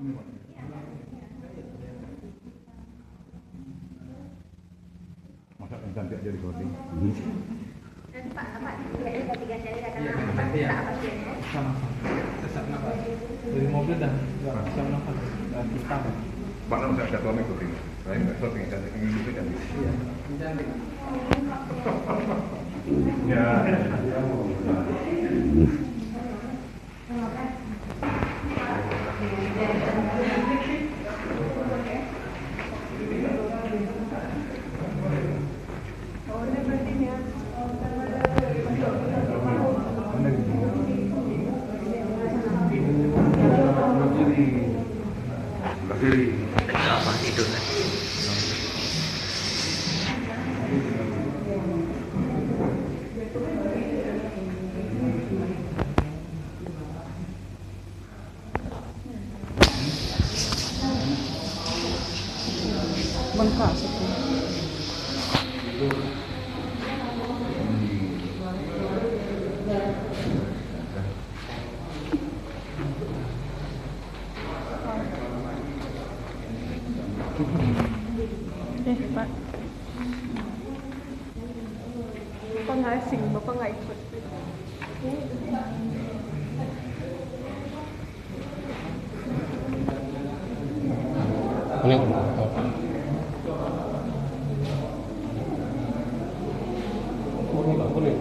Masa yang cantik aja di coding. Pak, jadi ketiga kali Iya, katakan nanti ya. apa sih? Sama-sama. Sesak nafas. Dari mobil dah nggak bisa nafas. Kita. Pak, nggak ada coding coding. Saya nggak coding cantik, ini juga cantik. Iya. Cantik. Ya. Apa itu? Mengkas. Pak. Bapak nggak asing, Bapak nggak ikut. Kuning. Kuning.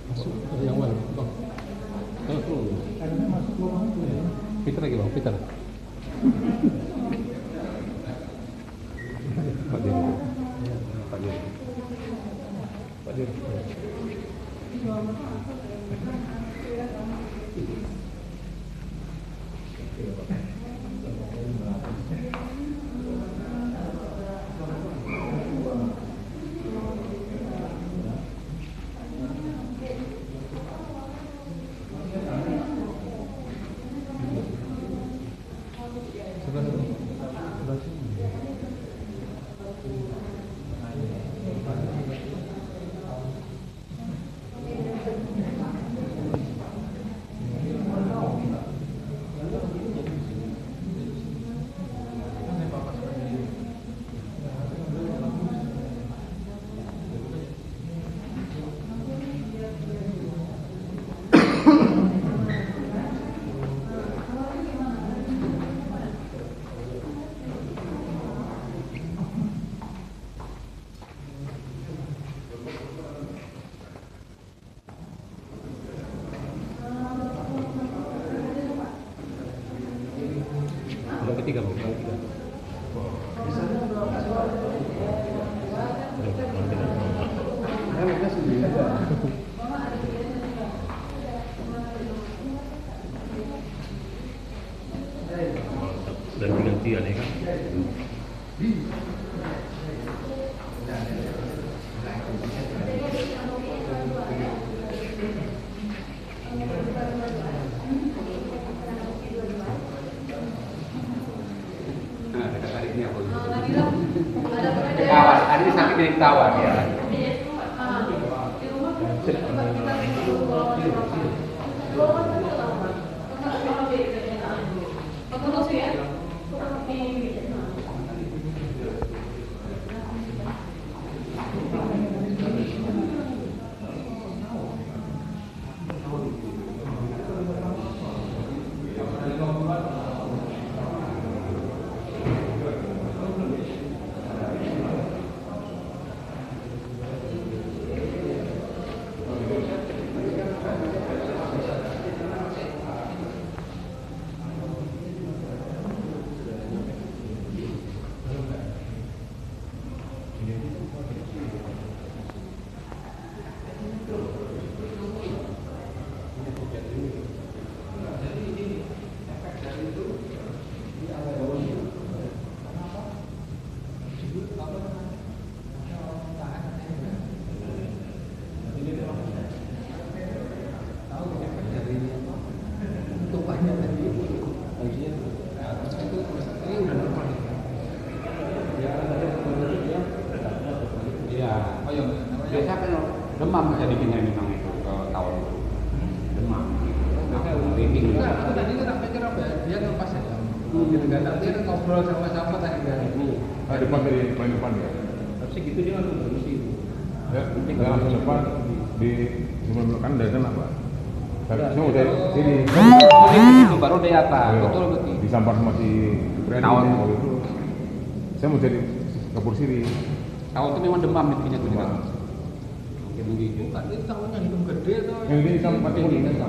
Masuk yang mana? Bang. Peter lagi bang, Peter. Pak Dir. Pak Dir. Pak Dir. Yang ketiga bang, yang ketiga. Dan gantian ya kan? Tawar, ini sakit milik tawar ya. demam jadinya memang itu ke tahun itu. Demam. Reading. Enggak, tadi kan aku pikir apa ya, dia ngelepas ya. Gitu kan, dia kan ngobrol sama siapa tadi kan. Depan dari paling depan ya. Tapi segitu dia langsung bersih. Ya, langsung depan di sebelum kan dari sana Pak. Saya mau dari sini. Itu baru dari atas. Ayo, Betul betul. disampar sama si Freddy Tahun. waktu itu. Saya mau jadi kapur siri. Tahun itu memang demam intinya tuh. Demam. Oke begitu. Bukan, itu tahun yang hitam gede atau Yang ini hitam 40.